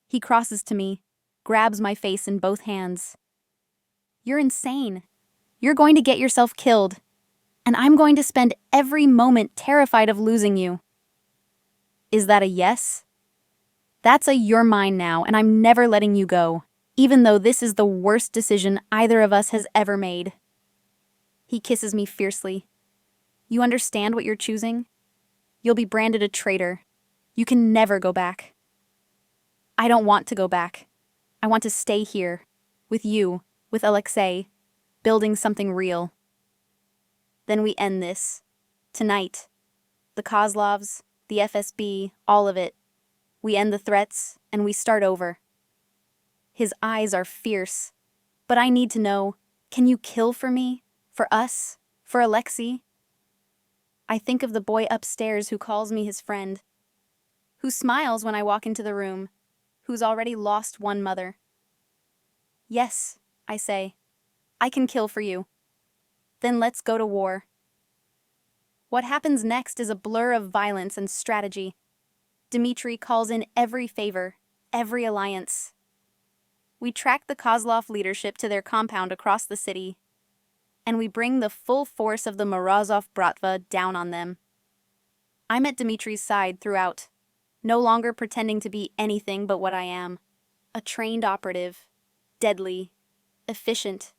He crosses to me, grabs my face in both hands. You're insane. You're going to get yourself killed. And I'm going to spend every moment terrified of losing you. Is that a yes? That's a you're mine now, and I'm never letting you go, even though this is the worst decision either of us has ever made. He kisses me fiercely. You understand what you're choosing? You'll be branded a traitor. You can never go back. I don't want to go back. I want to stay here, with you, with Alexei, building something real. Then we end this. Tonight. The Kozlovs, the FSB, all of it. We end the threats, and we start over. His eyes are fierce. But I need to know, can you kill for me? For us? For Alexei? I think of the boy upstairs who calls me his friend, who smiles when I walk into the room, who's already lost one mother. Yes, I say, I can kill for you. Then let's go to war. What happens next is a blur of violence and strategy. Dmitri calls in every favor, every alliance. We track the Kozlov leadership to their compound across the city, and we bring the full force of the Morozov Bratva down on them. I'm at Dmitri's side throughout, no longer pretending to be anything but what I am. A trained operative, deadly, efficient.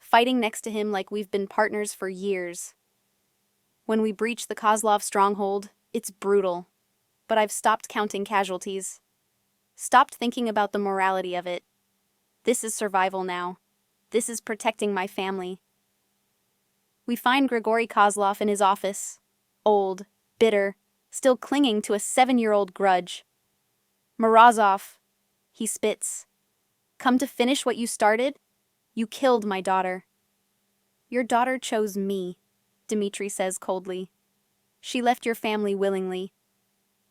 Fighting next to him like we've been partners for years. When we breach the Kozlov stronghold, it's brutal, but I've stopped counting casualties. Stopped thinking about the morality of it. This is survival now. This is protecting my family. We find Grigory Kozlov in his office, old, bitter, still clinging to a 7-year-old grudge. Morozov, he spits. Come to finish what you started? You killed my daughter. Your daughter chose me, Dmitri says coldly. She left your family willingly.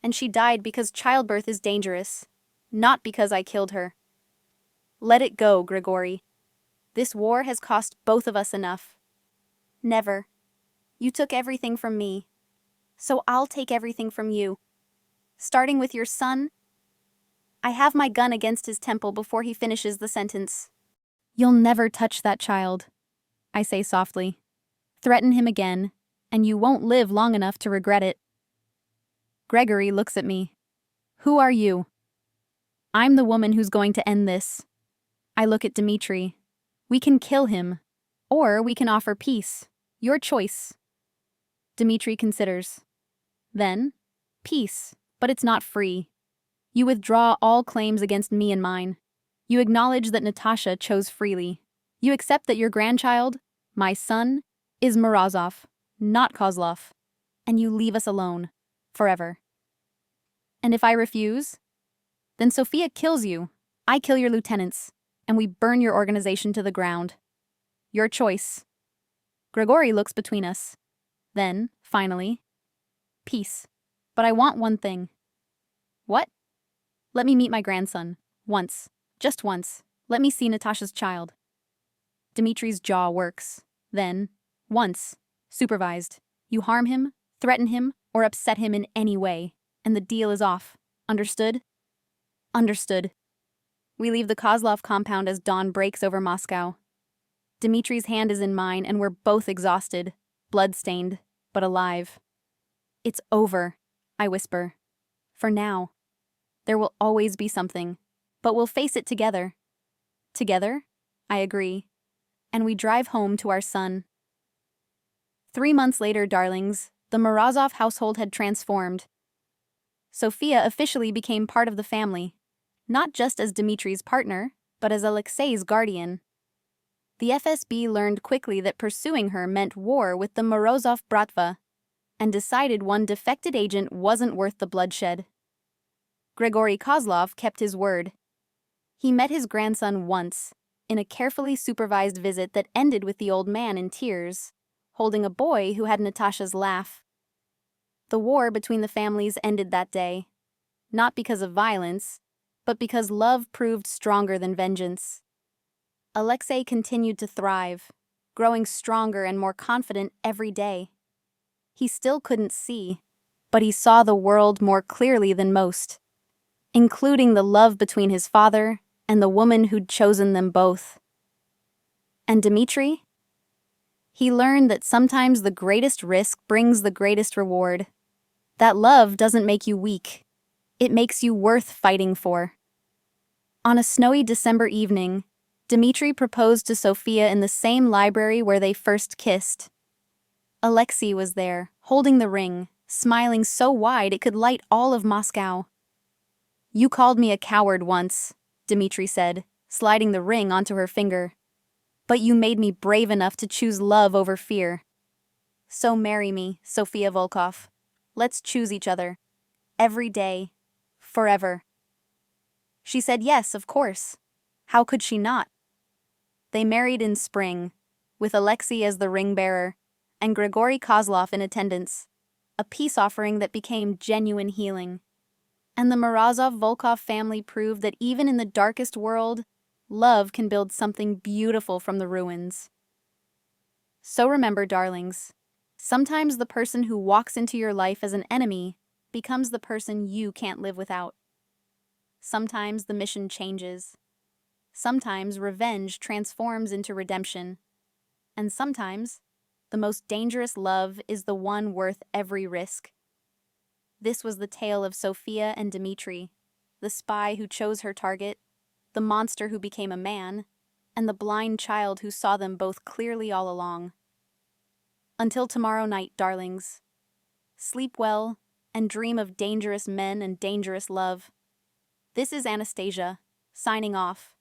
And she died because childbirth is dangerous, not because I killed her. Let it go, Grigory. This war has cost both of us enough. Never. You took everything from me. So I'll take everything from you. Starting with your son. I have my gun against his temple before he finishes the sentence. You'll never touch that child, I say softly. Threaten him again, and you won't live long enough to regret it. Gregory looks at me. Who are you? I'm the woman who's going to end this. I look at Dmitri. We can kill him, or we can offer peace. Your choice. Dmitri considers. Then, peace, but it's not free. You withdraw all claims against me and mine. You acknowledge that Natasha chose freely. You accept that your grandchild, my son, is Morozov, not Kozlov. And you leave us alone, forever. And if I refuse? Then Sophia kills you, I kill your lieutenants, and we burn your organization to the ground. Your choice. Grigory looks between us. Then, finally, peace. But I want one thing. What? Let me meet my grandson. Once. Just once. Let me see Natasha's child. Dmitri's jaw works. Then, once. Supervised. You harm him, threaten him, or upset him in any way, and the deal is off. Understood? Understood. We leave the Kozlov compound as dawn breaks over Moscow. Dmitri's hand is in mine, and we're both exhausted, blood-stained, but alive. It's over, I whisper. For now. There will always be something, but we'll face it together. Together? I agree. And we drive home to our son. 3 months later, darlings, the Morozov household had transformed. Sophia officially became part of the family, not just as Dmitri's partner, but as Alexei's guardian. The FSB learned quickly that pursuing her meant war with the Morozov Bratva, and decided one defected agent wasn't worth the bloodshed. Grigory Kozlov kept his word. He met his grandson once, in a carefully supervised visit that ended with the old man in tears, holding a boy who had Natasha's laugh. The war between the families ended that day, not because of violence, but because love proved stronger than vengeance. Alexei continued to thrive, growing stronger and more confident every day. He still couldn't see, but he saw the world more clearly than most, including the love between his father and the woman who'd chosen them both. And Dmitri? He learned that sometimes the greatest risk brings the greatest reward. That love doesn't make you weak. It makes you worth fighting for. On a snowy December evening, Dmitri proposed to Sophia in the same library where they first kissed. Alexei was there, holding the ring, smiling so wide it could light all of Moscow. "You called me a coward once," Dmitri said, sliding the ring onto her finger. "But you made me brave enough to choose love over fear. So marry me, Sofia Volkov. Let's choose each other. Every day. Forever." She said yes, of course. How could she not? They married in spring, with Alexei as the ring bearer, and Grigory Kozlov in attendance, a peace offering that became genuine healing. And the Morozov-Volkov family proved that even in the darkest world, love can build something beautiful from the ruins. So remember, darlings, sometimes the person who walks into your life as an enemy becomes the person you can't live without. Sometimes the mission changes. Sometimes revenge transforms into redemption. And sometimes the most dangerous love is the one worth every risk. This was the tale of Sofia and Dmitri, the spy who chose her target, the monster who became a man, and the blind child who saw them both clearly all along. Until tomorrow night, darlings, sleep well and dream of dangerous men and dangerous love. This is Anastasia, signing off.